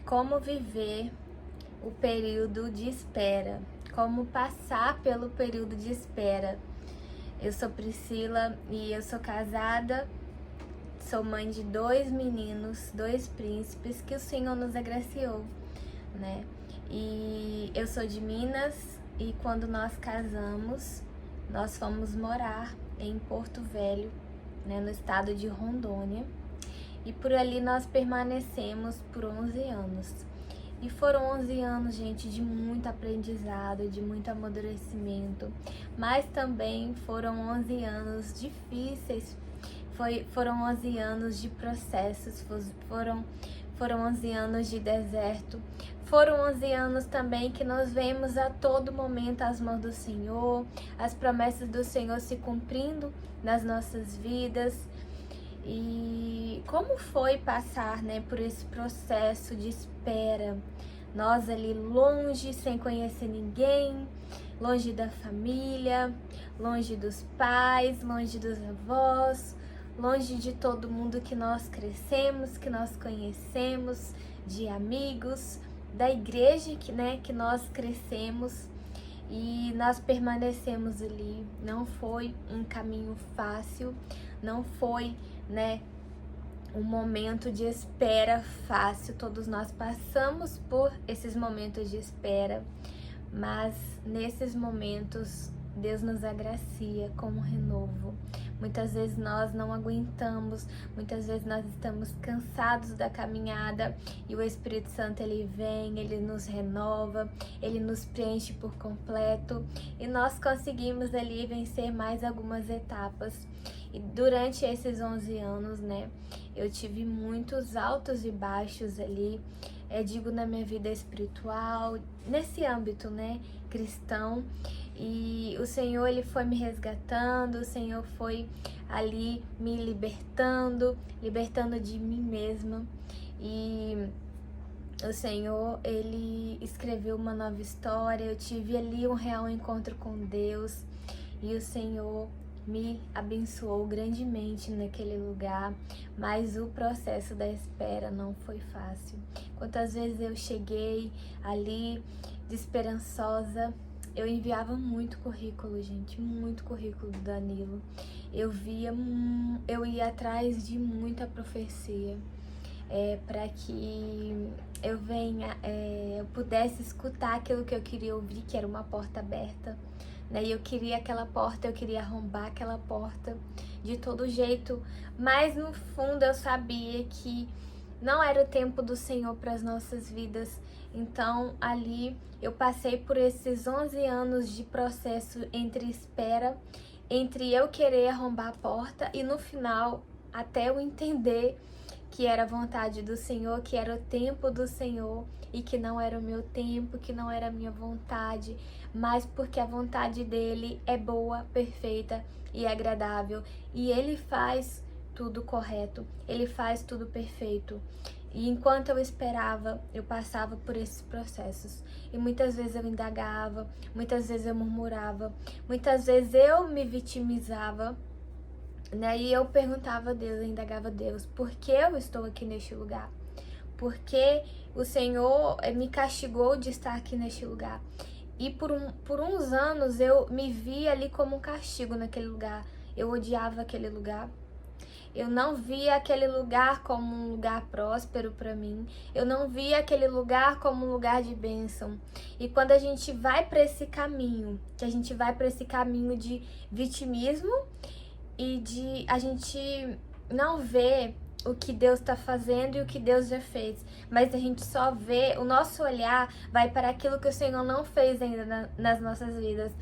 como viver o período de espera, como passar pelo período de espera. Eu sou Priscila e eu sou casada, sou mãe de 2 meninos, 2 príncipes que o Senhor nos agraciou, né? E eu sou de Minas e quando nós casamos, nós fomos morar em Porto Velho, né, no estado de Rondônia. E por ali nós permanecemos por 11 anos. E foram 11 anos, gente, de muito aprendizado, de muito amadurecimento. Mas também foram 11 anos difíceis. Foram 11 anos de processos, foram 11 anos de deserto. Foram 11 anos também que nós vemos a todo momento as mãos do Senhor, as promessas do Senhor se cumprindo nas nossas vidas. E como foi passar, né, por esse processo de espera? Nós ali longe, sem conhecer ninguém, longe da família, longe dos pais, longe dos avós, longe de todo mundo que nós crescemos, que nós conhecemos, de amigos, da igreja que nós crescemos. E nós permanecemos ali. Não foi um caminho fácil, não foi, né, um momento de espera fácil. Todos nós passamos por esses momentos de espera, mas nesses momentos Deus nos agracia com um renovo. Muitas vezes nós não aguentamos, muitas vezes nós estamos cansados da caminhada e o Espírito Santo ele vem, ele nos renova, ele nos preenche por completo e nós conseguimos ali vencer mais algumas etapas. E durante esses 11 anos, né, eu tive muitos altos e baixos ali, digo na minha vida espiritual, nesse âmbito, né, cristão. E o Senhor, ele foi me resgatando, o Senhor foi ali me libertando de mim mesma. E o Senhor, ele escreveu uma nova história, eu tive ali um real encontro com Deus. E o Senhor me abençoou grandemente naquele lugar, mas o processo da espera não foi fácil. Quantas vezes eu cheguei ali desesperançosa, eu enviava muito currículo, gente, muito currículo do Danilo. Eu ia atrás de muita profecia, para que eu pudesse escutar aquilo que eu queria ouvir, que era uma porta aberta, né? E eu queria aquela porta, eu queria arrombar aquela porta de todo jeito, mas no fundo eu sabia que não era o tempo do Senhor para as nossas vidas. Então ali eu passei por esses 11 anos de processo entre espera, entre eu querer arrombar a porta e no final até eu entender que era a vontade do Senhor, que era o tempo do Senhor e que não era o meu tempo, que não era a minha vontade, mas porque a vontade dele é boa, perfeita e agradável e ele faz tudo correto, ele faz tudo perfeito. E enquanto eu esperava, eu passava por esses processos. E muitas vezes eu indagava, muitas vezes eu murmurava, muitas vezes eu me vitimizava, né? E eu perguntava a Deus, eu indagava a Deus, por que eu estou aqui neste lugar? Por que o Senhor me castigou de estar aqui neste lugar? E por uns anos eu me via ali como um castigo naquele lugar. Eu odiava aquele lugar. Eu não via aquele lugar como um lugar próspero para mim. Eu não via aquele lugar como um lugar de bênção. E quando a gente vai para esse caminho, que a gente vai para esse caminho de vitimismo e de a gente não vê o que Deus está fazendo e o que Deus já fez, mas a gente só vê, o nosso olhar vai para aquilo que o Senhor não fez ainda nas nossas vidas.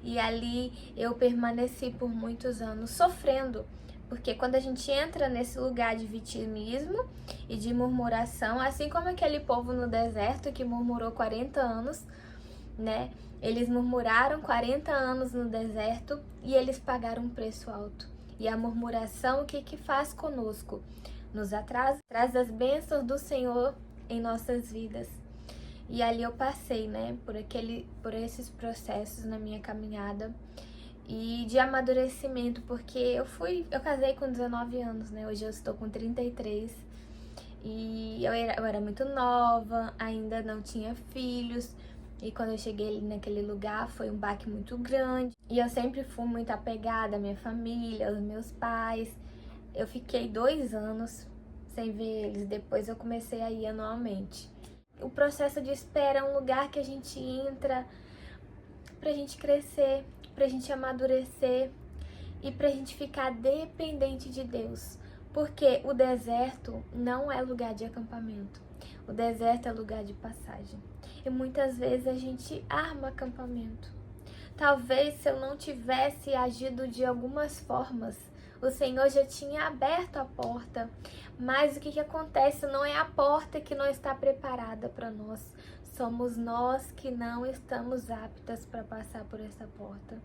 E ali eu permaneci por muitos anos sofrendo, porque quando a gente entra nesse lugar de vitimismo e de murmuração, assim como aquele povo no deserto que murmurou 40 anos, né? Eles murmuraram 40 anos no deserto e eles pagaram um preço alto. E a murmuração, o que faz conosco? Nos atrasa, traz as bênçãos do Senhor em nossas vidas. E ali eu passei, né, por esses processos na minha caminhada e de amadurecimento, porque eu casei com 19 anos, né? Hoje eu estou com 33. E eu era muito nova, ainda não tinha filhos. E quando eu cheguei naquele lugar foi um baque muito grande. E eu sempre fui muito apegada à minha família, aos meus pais. Eu fiquei 2 anos sem ver eles, depois eu comecei a ir anualmente. O processo de espera é um lugar que a gente entra pra gente crescer, pra gente amadurecer e pra gente ficar dependente de Deus. Porque o deserto não é lugar de acampamento. O deserto é lugar de passagem. E muitas vezes a gente arma acampamento. Talvez se eu não tivesse agido de algumas formas, o Senhor já tinha aberto a porta. Mas o que acontece? Não é a porta que não está preparada para nós. Somos nós que não estamos aptas para passar por essa porta.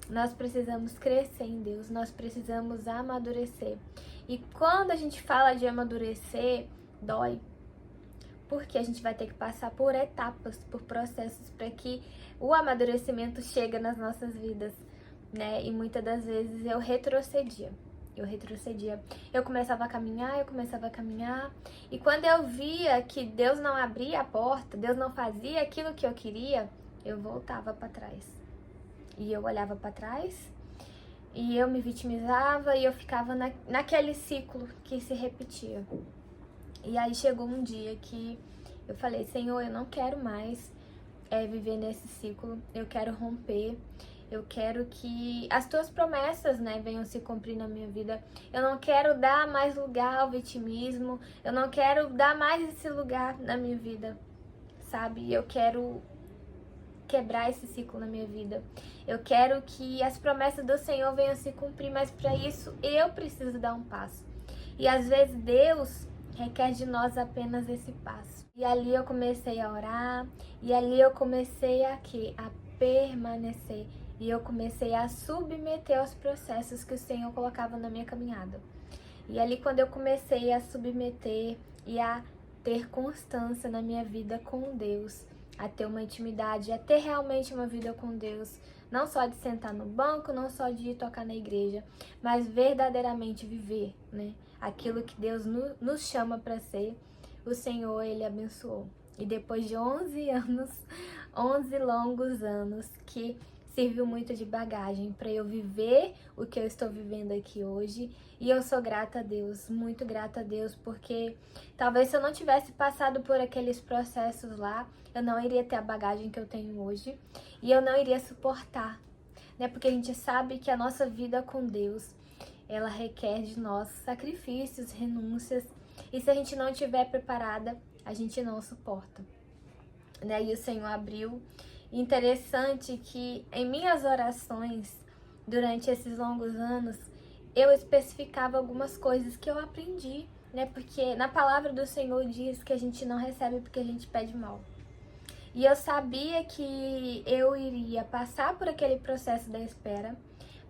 Nós precisamos crescer em Deus, nós precisamos amadurecer. E quando a gente fala de amadurecer, dói. Porque a gente vai ter que passar por etapas, por processos, para que o amadurecimento chegue nas nossas vidas, né? E muitas das vezes eu retrocedia. Eu começava a caminhar, e quando eu via que Deus não abria a porta, Deus não fazia aquilo que eu queria, eu voltava para trás. E eu olhava para trás, e eu me vitimizava, e eu ficava naquele ciclo que se repetia. E aí chegou um dia que eu falei, Senhor, eu não quero mais viver nesse ciclo, eu quero romper, eu quero que as tuas promessas, né, venham se cumprir na minha vida. Eu não quero dar mais lugar ao vitimismo, eu não quero dar mais esse lugar na minha vida, sabe? Eu quero quebrar esse ciclo na minha vida. Eu quero que as promessas do Senhor venham se cumprir, mas para isso eu preciso dar um passo. E às vezes Deus requer de nós apenas esse passo. E ali eu comecei a orar, e ali eu comecei a permanecer. E eu comecei a submeter aos processos que o Senhor colocava na minha caminhada. E ali quando eu comecei a submeter e a ter constância na minha vida com Deus, a ter uma intimidade, a ter realmente uma vida com Deus, não só de sentar no banco, não só de ir tocar na igreja, mas verdadeiramente viver, né? Aquilo que Deus nos chama para ser, o Senhor, Ele abençoou. E depois de 11 anos, 11 longos anos, que serviu muito de bagagem para eu viver o que eu estou vivendo aqui hoje. E eu sou grata a Deus, muito grata a Deus, porque talvez se eu não tivesse passado por aqueles processos lá, eu não iria ter a bagagem que eu tenho hoje e eu não iria suportar, né? Porque a gente sabe que a nossa vida com Deus, ela requer de nós sacrifícios, renúncias, e se a gente não estiver preparada, a gente não suporta, né? E o Senhor abriu. Interessante que em minhas orações, durante esses longos anos, eu especificava algumas coisas que eu aprendi, né? Porque na palavra do Senhor diz que a gente não recebe porque a gente pede mal. E eu sabia que eu iria passar por aquele processo da espera,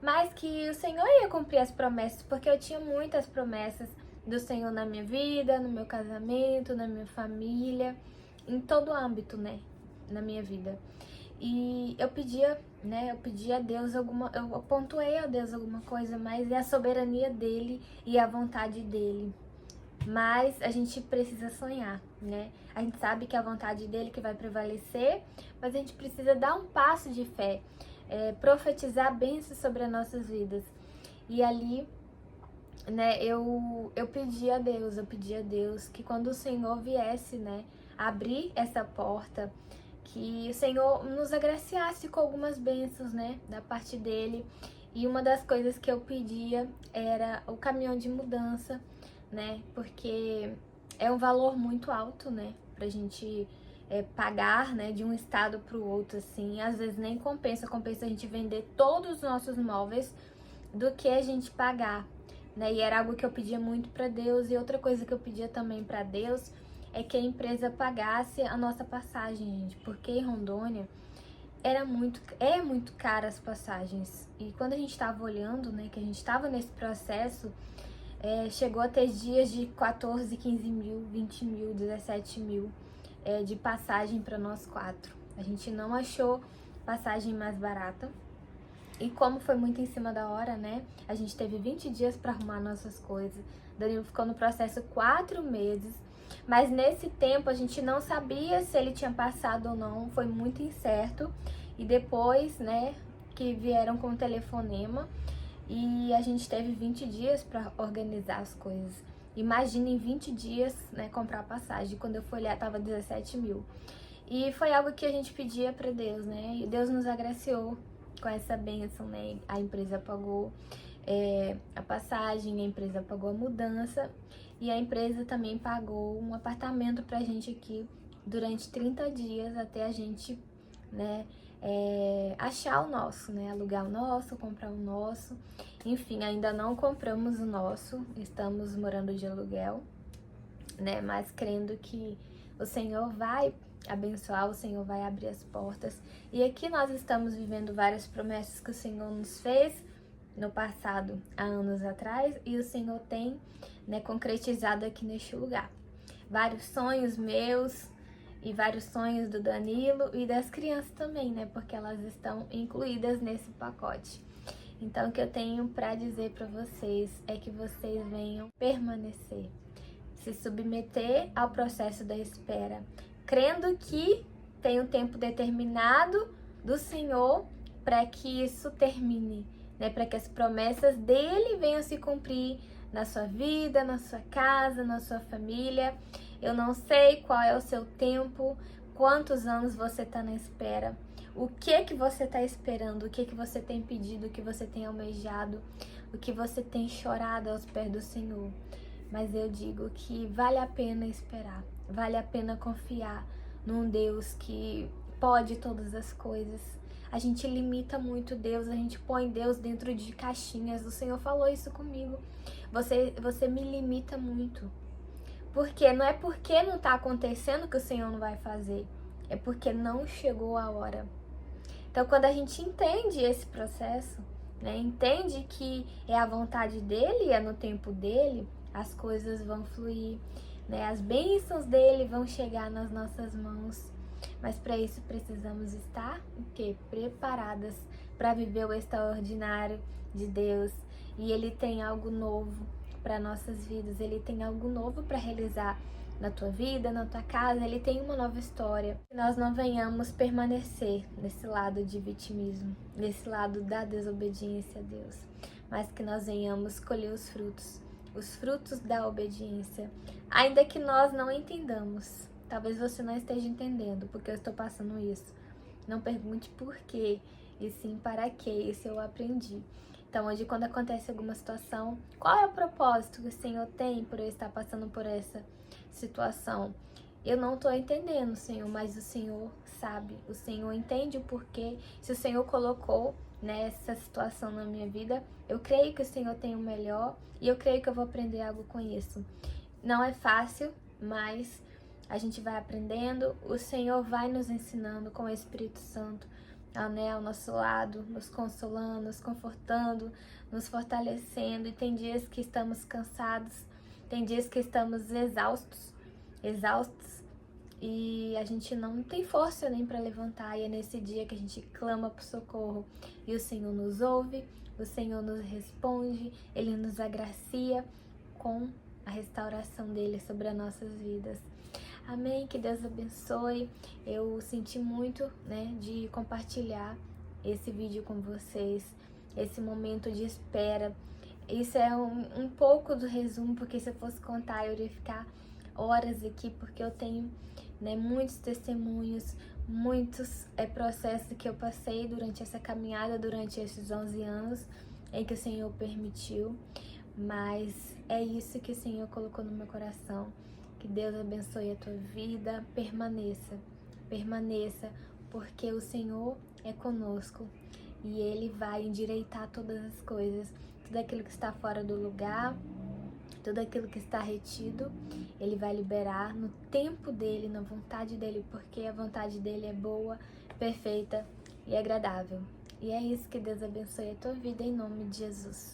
mas que o Senhor ia cumprir as promessas, porque eu tinha muitas promessas do Senhor na minha vida, no meu casamento, na minha família, em todo âmbito, né? Na minha vida. E eu pedia, né? Eu pedia a Deus eu pontuei a Deus alguma coisa, mas é a soberania dele e a vontade dele. Mas a gente precisa sonhar, né? A gente sabe que é a vontade dele que vai prevalecer, mas a gente precisa dar um passo de fé, profetizar bênçãos sobre as nossas vidas. E ali, né, eu pedi a Deus que quando o Senhor viesse, né, abrir essa porta, que o Senhor nos agraciasse com algumas bênçãos, né, da parte dele. E uma das coisas que eu pedia era o caminhão de mudança, né, porque é um valor muito alto, né, pra gente pagar, né, de um estado pro outro, assim, às vezes nem compensa a gente vender todos os nossos móveis do que a gente pagar, né, e era algo que eu pedia muito pra Deus. E outra coisa que eu pedia também pra Deus é que a empresa pagasse a nossa passagem, gente, porque em Rondônia é muito cara as passagens. E quando a gente tava olhando, né, que a gente tava nesse processo, chegou a ter dias de 14, 15 mil, 20 mil, 17 mil de passagem para nós 4. A gente não achou passagem mais barata. E como foi muito em cima da hora, né? A gente teve 20 dias para arrumar nossas coisas. Danilo ficou no processo 4 meses. Mas nesse tempo a gente não sabia se ele tinha passado ou não. Foi muito incerto. E depois, né, que vieram com o telefonema. E a gente teve 20 dias para organizar as coisas. Imagina em 20 dias, né, comprar passagem. Quando eu fui olhar, tava 17 mil. E foi algo que a gente pedia para Deus, né? E Deus nos agraciou com essa bênção, né? A empresa pagou a passagem, a empresa pagou a mudança e a empresa também pagou um apartamento pra gente aqui durante 30 dias até a gente, né, achar o nosso, né? Alugar o nosso, comprar o nosso. Enfim, ainda não compramos o nosso, estamos morando de aluguel, né? Mas crendo que o Senhor vai abençoar, o Senhor vai abrir as portas. E aqui nós estamos vivendo várias promessas que o Senhor nos fez no passado, há anos atrás, e o Senhor tem, né, concretizado aqui neste lugar. Vários sonhos meus e vários sonhos do Danilo e das crianças também, né? Porque elas estão incluídas nesse pacote. Então, o que eu tenho para dizer para vocês é que vocês venham permanecer, se submeter ao processo da espera, crendo que tem um tempo determinado do Senhor para que isso termine, né? Para que as promessas dele venham se cumprir na sua vida, na sua casa, na sua família. Eu não sei qual é o seu tempo, quantos anos você está na espera, o que você está esperando, o que você tem pedido, o que você tem almejado, o que você tem chorado aos pés do Senhor. Mas eu digo que vale a pena esperar, vale a pena confiar num Deus que pode todas as coisas. A gente limita muito Deus, a gente põe Deus dentro de caixinhas. O Senhor falou isso comigo. Você me limita muito. Porque não é porque não está acontecendo que o Senhor não vai fazer. É porque não chegou a hora. Então, quando a gente entende esse processo, né, entende que é a vontade dele, é no tempo dele, as coisas vão fluir, né? As bênçãos dele vão chegar nas nossas mãos. Mas para isso precisamos estar preparadas para viver o extraordinário de Deus. E Ele tem algo novo para nossas vidas. Ele tem algo novo para realizar na tua vida, na tua casa. Ele tem uma nova história. Que nós não venhamos permanecer nesse lado de vitimismo, nesse lado da desobediência a Deus, mas que nós venhamos colher os frutos da obediência, ainda que nós não entendamos. Talvez você não esteja entendendo porque eu estou passando isso. Não pergunte por quê, e sim para quê. Isso eu aprendi. Então, hoje, quando acontece alguma situação, qual é o propósito que o Senhor tem por eu estar passando por essa situação? Eu não estou entendendo, Senhor, mas o Senhor sabe. O Senhor entende o porquê. Se o Senhor colocou nessa situação na minha vida, eu creio que o Senhor tem o melhor e eu creio que eu vou aprender algo com isso. Não é fácil, mas a gente vai aprendendo. O Senhor vai nos ensinando com o Espírito Santo, né, ao nosso lado, nos consolando, nos confortando, nos fortalecendo. E tem dias que estamos cansados, tem dias que estamos exaustos, e a gente não tem força nem para levantar. E é nesse dia que a gente clama por socorro e o Senhor nos ouve, o Senhor nos responde, Ele nos agracia com a restauração dele sobre as nossas vidas. Amém? Que Deus abençoe. Eu senti muito, né, de compartilhar esse vídeo com vocês, esse momento de espera. Isso é um pouco do resumo, porque se eu fosse contar eu iria ficar horas aqui, porque eu tenho, né, muitos testemunhos, muitos processos que eu passei durante essa caminhada, durante esses 11 anos em que o Senhor permitiu. Mas é isso que o Senhor colocou no meu coração. Que Deus abençoe a tua vida. Permaneça, porque o Senhor é conosco e Ele vai endireitar todas as coisas. Tudo aquilo que está fora do lugar, tudo aquilo que está retido, Ele vai liberar no tempo dEle, na vontade dEle, porque a vontade dEle é boa, perfeita e agradável. E é isso, que Deus abençoe a tua vida em nome de Jesus.